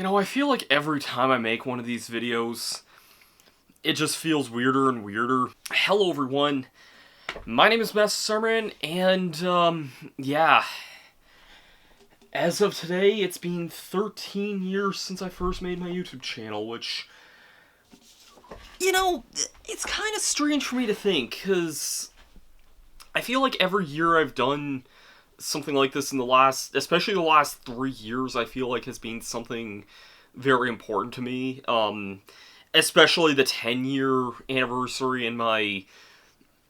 I feel like every time I make one of these videos, it just feels weirder and weirder. Hello everyone, my name is Masterstarman, and yeah. As of today, it's been 13 years since I first made my YouTube channel, which, it's kind of strange for me to think, because I feel like every year I've done something like this in the last, especially the last 3 years, I feel like has been something very important to me. Especially the 10-year anniversary and my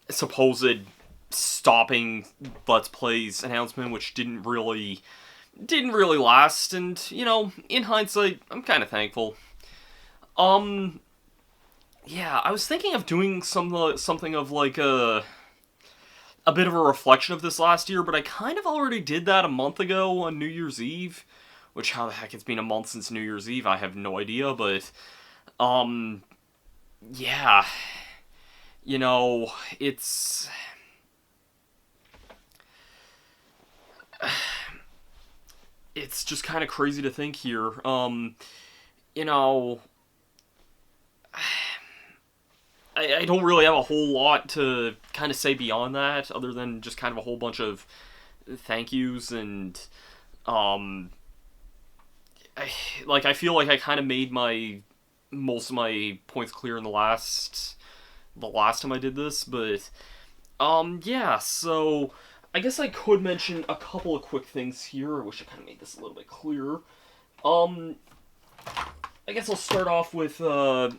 supposed stopping Let's Plays announcement, which didn't really last, and, in hindsight, I'm kind of thankful. Yeah, I was thinking of doing something of, like, a bit of a reflection of this last year, but I kind of already did that a month ago on New Year's Eve, which, how the heck it's been a month since New Year's Eve, I have no idea, but, yeah, it's... It's just kind of crazy to think here. I don't really have a whole lot to kind of say beyond that, other than just kind of a whole bunch of thank yous, and, I feel like I kind of made most of my points clear in the last time I did this, but, yeah, so... I guess I could mention a couple of quick things here. I wish I kind of made this a little bit clearer. I guess I'll start off with, for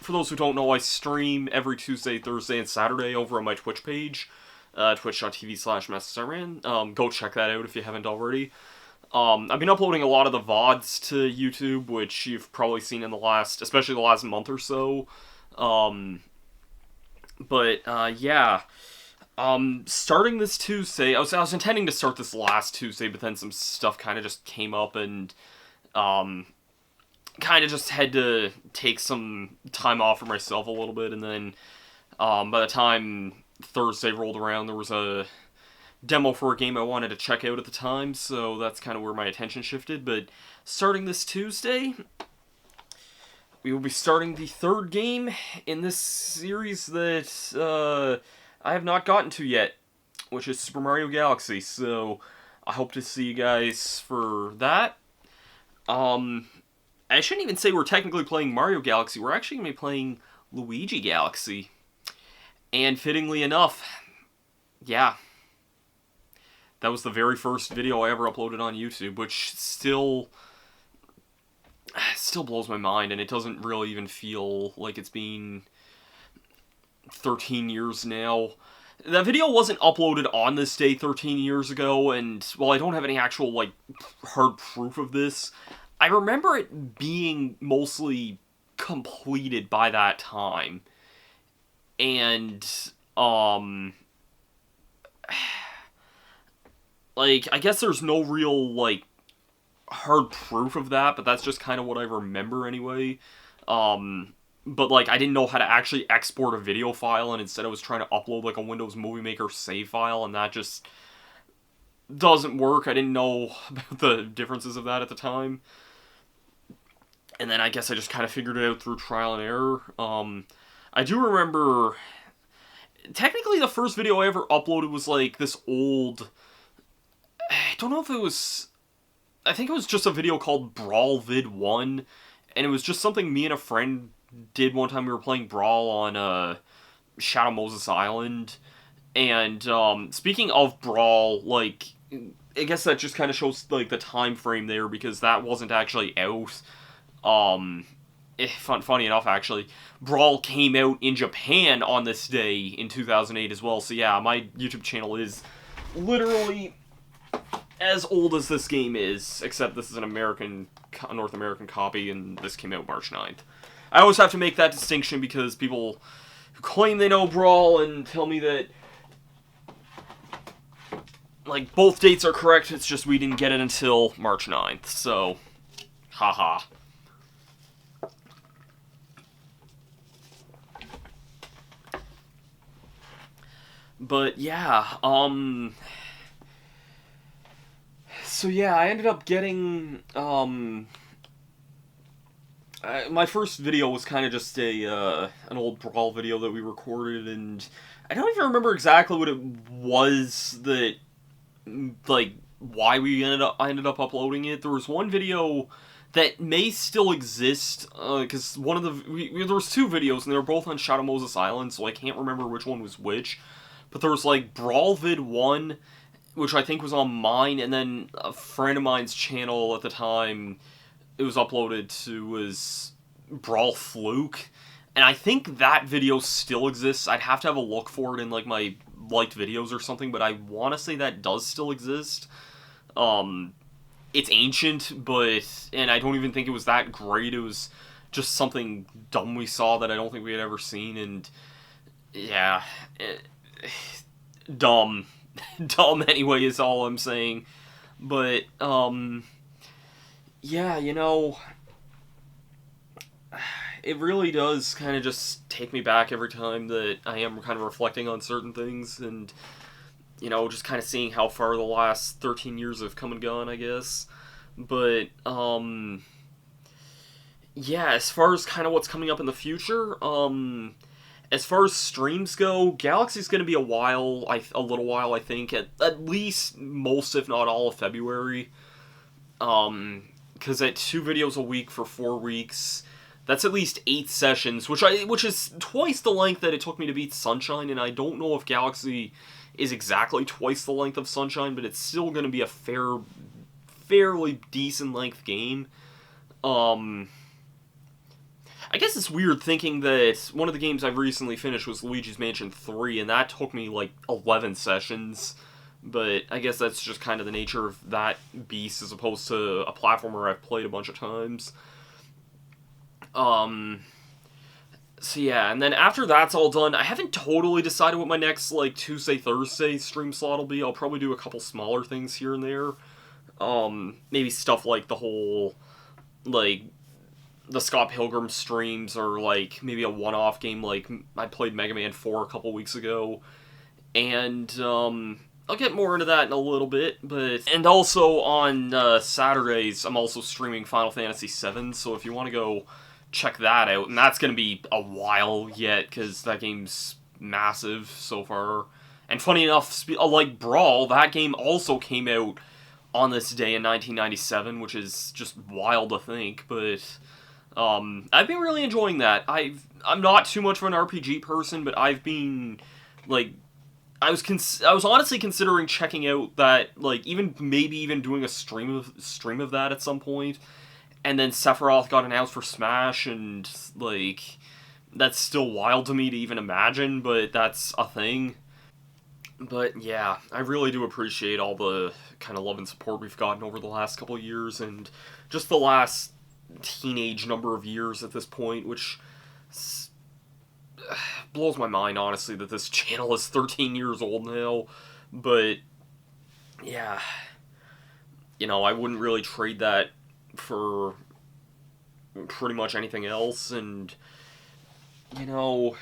those who don't know, I stream every Tuesday, Thursday, and Saturday over on my Twitch page, twitch.tv/Masterstarman. Go check that out if you haven't already. I've been uploading a lot of the VODs to YouTube, which you've probably seen in especially the last month or so. Yeah. Starting this Tuesday, I was intending to start this last Tuesday, but then some stuff kind of just came up, and, kind of just had to take some time off for myself a little bit, and then, by the time Thursday rolled around, there was a demo for a game I wanted to check out at the time, so that's kind of where my attention shifted, but starting this Tuesday, we will be starting the third game in this series that, I have not gotten to yet, which is Super Mario Galaxy, so I hope to see you guys for that. I shouldn't even say we're technically playing Mario Galaxy, we're actually going to be playing Luigi Galaxy. And fittingly enough, yeah, that was the very first video I ever uploaded on YouTube, which still blows my mind, and it doesn't really even feel like it's been 13 years now. That video wasn't uploaded on this day 13 years ago, and while I don't have any actual, hard proof of this, I remember it being mostly completed by that time. And, I guess there's no real, hard proof of that, but that's just kind of what I remember anyway. But, I didn't know how to actually export a video file, and instead I was trying to upload, a Windows Movie Maker save file, and that just doesn't work. I didn't know about the differences of that at the time. And then I guess I just kind of figured it out through trial and error. I do remember... Technically, the first video I ever uploaded was, this old... I don't know if it was... I think it was just a video called Brawl Vid 1, and it was just something me and a friend did one time. We were playing Brawl on Shadow Moses Island, and speaking of Brawl, I guess that just kind of shows the time frame there, because that wasn't actually out. Funny enough, actually, Brawl came out in Japan on this day in 2008 as well. So yeah, my YouTube channel is literally as old as this game is, except this is an North American copy, and this came out March 9th. I always have to make that distinction, because people who claim they know Brawl and tell me that, both dates are correct, it's just we didn't get it until March 9th, so, haha. But, yeah, so yeah, I ended up getting, my first video was kind of just an old Brawl video that we recorded, and I don't even remember exactly what it was that, like, why I ended up uploading it. There was one video that may still exist, because one of there was two videos, and they were both on Shadow Moses Island, so I can't remember which one was which. But there was, like, Brawl Vid 1, which I think was on mine, and then a friend of mine's channel at the time, it was uploaded to, was Brawl Fluke. And I think that video still exists. I'd have to have a look for it in, like, my liked videos or something, but I want to say that does still exist. It's ancient, and I don't even think it was that great. It was just something dumb we saw that I don't think we had ever seen, and yeah, dumb. Dumb anyway is all I'm saying. But, yeah, it really does kind of just take me back every time that I am kind of reflecting on certain things, and, just kind of seeing how far the last 13 years have come and gone, I guess. But, yeah, as far as kind of what's coming up in the future, as far as streams go, Galaxy's going to be a little while, I think, at least most, if not all, of February. Because at 2 videos a week for 4 weeks, that's at least 8 sessions, which is twice the length that it took me to beat Sunshine, and I don't know if Galaxy is exactly twice the length of Sunshine, but it's still going to be a fairly decent length game. I guess it's weird thinking that one of the games I've recently finished was Luigi's Mansion 3, and that took me, like, 11 sessions. But I guess that's just kind of the nature of that beast as opposed to a platformer I've played a bunch of times. So yeah, and then after that's all done, I haven't totally decided what my next, like, Tuesday, Thursday stream slot will be. I'll probably do a couple smaller things here and there. Maybe stuff like the whole, like, the Scott Pilgrim streams, or, like, maybe a one-off game, like, I played Mega Man 4 a couple weeks ago, and, I'll get more into that in a little bit, and also on, Saturdays, I'm also streaming Final Fantasy VII, so if you want to go check that out, and that's gonna be a while yet, because that game's massive so far, and funny enough, like Brawl, that game also came out on this day in 1997, which is just wild to think, but I've been really enjoying that. I'm not too much of an RPG person, but I've been, like, I was honestly considering checking out that, like, maybe even doing a stream of that at some point. And then Sephiroth got announced for Smash, and, like, that's still wild to me to even imagine, but that's a thing. But yeah, I really do appreciate all the kind of love and support we've gotten over the last couple of years, and just the last teenage number of years at this point, which blows my mind, honestly, that this channel is 13 years old now. But yeah, I wouldn't really trade that for pretty much anything else, and and,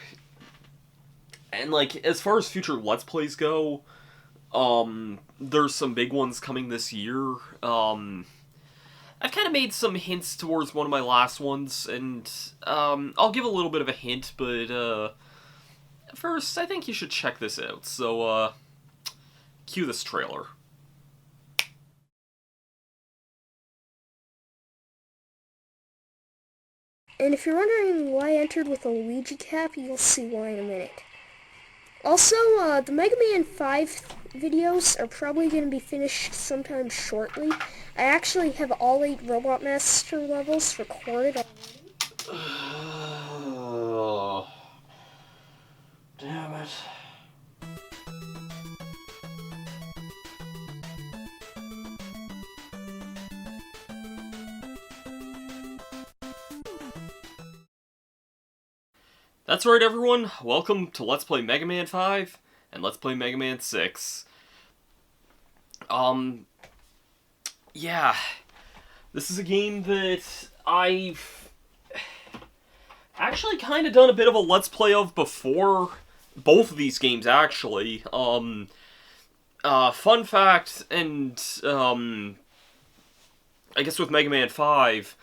like, as far as future Let's Plays go, there's some big ones coming this year. I've kind of made some hints towards one of my last ones, and I'll give a little bit of a hint, but first, I think you should check this out. So, cue this trailer. And if you're wondering why I entered with a Luigi cap, you'll see why in a minute. Also, the Mega Man 5 videos are probably going to be finished sometime shortly. I actually have all 8 Robot Master levels recorded already. Oh, damn it. That's right, everyone. Welcome to Let's Play Mega Man 5 and Let's Play Mega Man 6. Yeah. This is a game that I've actually kind of done a bit of a Let's Play of before. Both of these games, actually. Fun fact, and, I guess with Mega Man 5,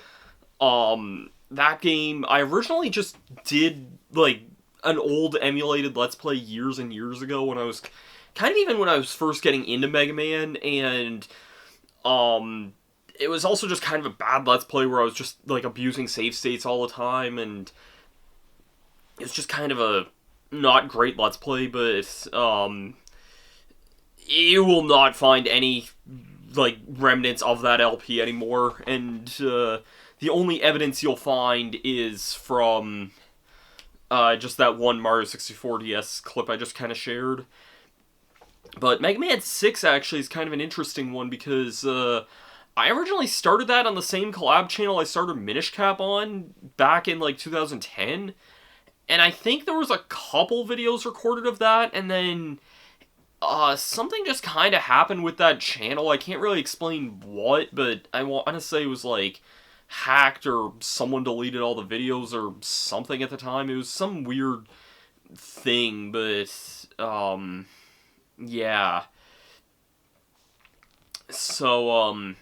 that game, I originally just did, like, an old emulated Let's Play years and years ago when I was, kind of even when I was first getting into Mega Man, and, it was also just kind of a bad Let's Play where I was just, like, abusing save states all the time, and it was just kind of a not great Let's Play, but, you will not find any, like, remnants of that LP anymore, and, the only evidence you'll find is from, just that one Mario 64 DS clip I just kind of shared. But Mega Man 6 actually is kind of an interesting one because, I originally started that on the same collab channel I started Minish Cap on back in, like, 2010. And I think there was a couple videos recorded of that, and then, something just kind of happened with that channel. I can't really explain what, but I want to say it was, like, hacked or someone deleted all the videos or something at the time. It was some weird thing, but, yeah. So,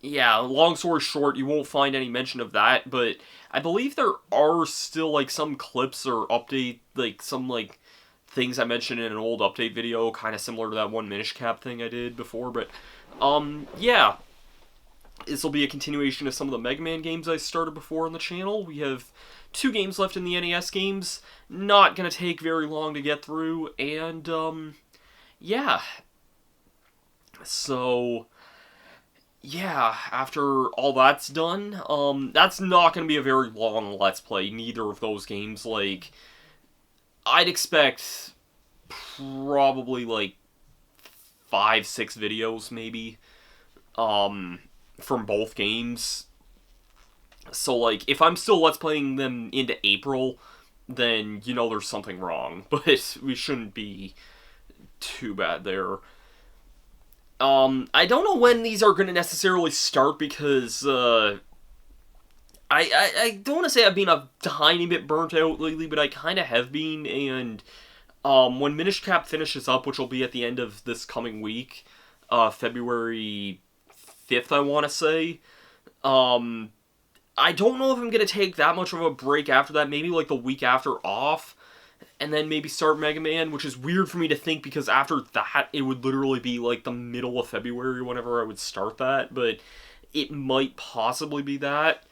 yeah, long story short, you won't find any mention of that, but I believe there are still, like, some clips or update, like, some, like, things I mentioned in an old update video, kind of similar to that one Minish Cap thing I did before, but, yeah. This will be a continuation of some of the Mega Man games I started before on the channel. We have 2 games left in the NES games, not gonna take very long to get through, and, yeah. So, yeah, after all that's done, that's not gonna be a very long Let's Play, neither of those games. Like, I'd expect probably, like, 5-6 videos, maybe, from both games. So, like, if I'm still Let's Playing them into April, then you know there's something wrong. But we shouldn't be too bad there. I don't know when these are going to necessarily start because, I don't want to say I've been a tiny bit burnt out lately, but I kind of have been, and, when Minish Cap finishes up, which will be at the end of this coming week, February 5th, I want to say, I don't know if I'm going to take that much of a break after that, maybe, like, the week after off, and then maybe start Mega Man, which is weird for me to think, because after that, it would literally be, like, the middle of February whenever I would start that, but it might possibly be that.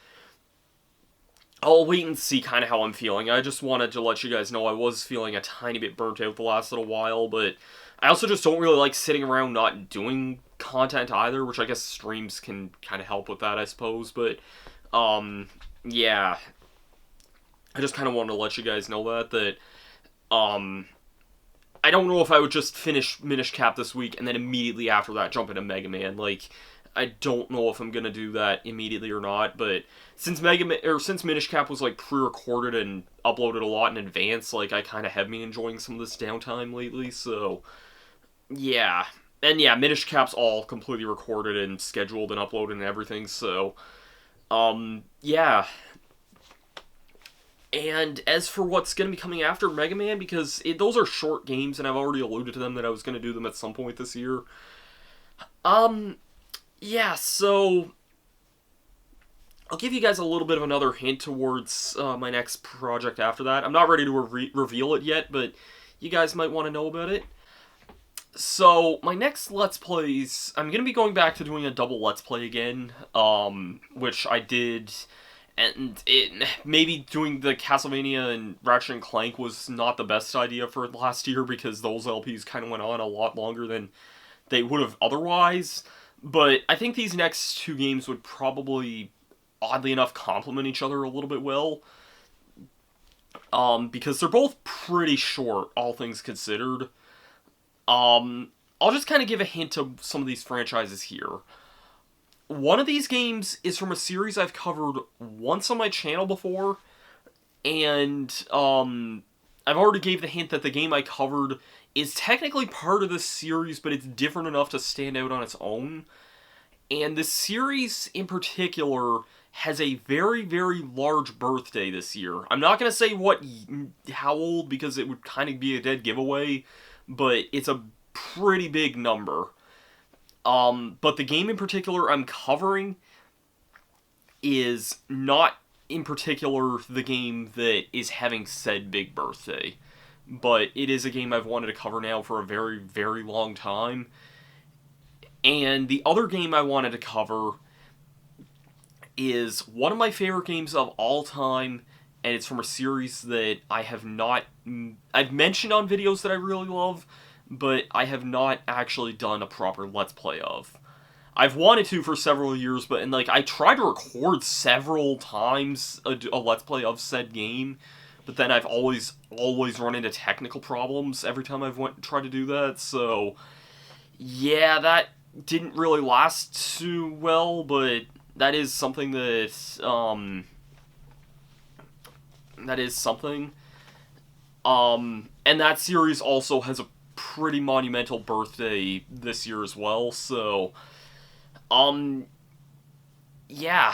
I'll wait and see kind of how I'm feeling. I just wanted to let you guys know I was feeling a tiny bit burnt out the last little while, but I also just don't really like sitting around not doing content either, which I guess streams can kind of help with that, I suppose, but, yeah. I just kind of wanted to let you guys know that, I don't know if I would just finish Minish Cap this week and then immediately after that jump into Mega Man. Like, I don't know if I'm gonna do that immediately or not, but since since Minish Cap was, like, pre-recorded and uploaded a lot in advance, like, I kind of have been enjoying some of this downtime lately, so, yeah. And yeah, Minish Cap's all completely recorded and scheduled and uploaded and everything, so, yeah. And as for what's going to be coming after Mega Man, because those are short games, and I've already alluded to them that I was going to do them at some point this year. Yeah, so I'll give you guys a little bit of another hint towards my next project after that. I'm not ready to reveal it yet, but you guys might want to know about it. So, my next Let's Plays, I'm going to be going back to doing a double Let's Play again, which I did, and maybe doing the Castlevania and Ratchet and Clank was not the best idea for last year, because those LPs kind of went on a lot longer than they would have otherwise, but I think these next 2 games would probably, oddly enough, complement each other a little bit well, because they're both pretty short, all things considered. I'll just kind of give a hint to some of these franchises here. One of these games is from a series I've covered once on my channel before, and, I've already gave the hint that the game I covered is technically part of this series, but it's different enough to stand out on its own. And this series, in particular, has a very, very large birthday this year. I'm not going to say how old, because it would kind of be a dead giveaway, but it's a pretty big number. But the game in particular I'm covering is not in particular the game that is having said big birthday. But it is a game I've wanted to cover now for a very, very long time. And the other game I wanted to cover is one of my favorite games of all time, and it's from a series that I have not... I've mentioned on videos that I really love, but I have not actually done a proper Let's Play of. I've wanted to for several years, but I tried to record several times a Let's Play of said game, but then I've always run into technical problems every time I've tried to do that, so yeah, that didn't really last too well, but that is something and that series also has a pretty monumental birthday this year as well, so yeah.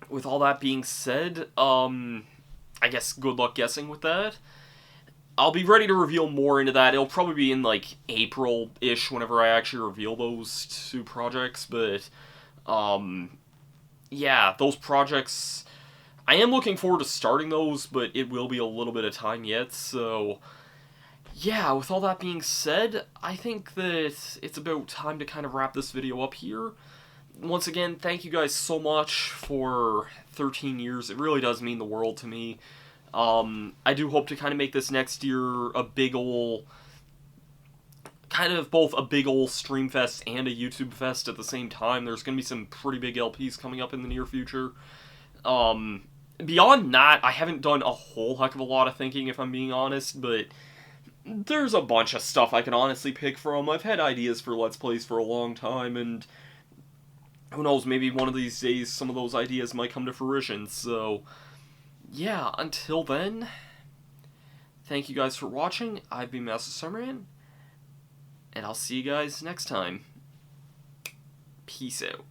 With all that being said, I guess good luck guessing with that. I'll be ready to reveal more into that. It'll probably be in, April-ish whenever I actually reveal those two projects, but, yeah, those projects... I am looking forward to starting those, but it will be a little bit of time yet, so... Yeah, with all that being said, I think that it's about time to kind of wrap this video up here. Once again, thank you guys so much for 13 years. It really does mean the world to me. I do hope to kind of make this next year a big ol'... kind of both a big ol' stream fest and a YouTube fest at the same time. There's going to be some pretty big LPs coming up in the near future. Beyond that, I haven't done a whole heck of a lot of thinking, if I'm being honest, but there's a bunch of stuff I can honestly pick from. I've had ideas for Let's Plays for a long time, and who knows, maybe one of these days some of those ideas might come to fruition, so yeah, until then, thank you guys for watching. I've been Masterstarman, and I'll see you guys next time. Peace out.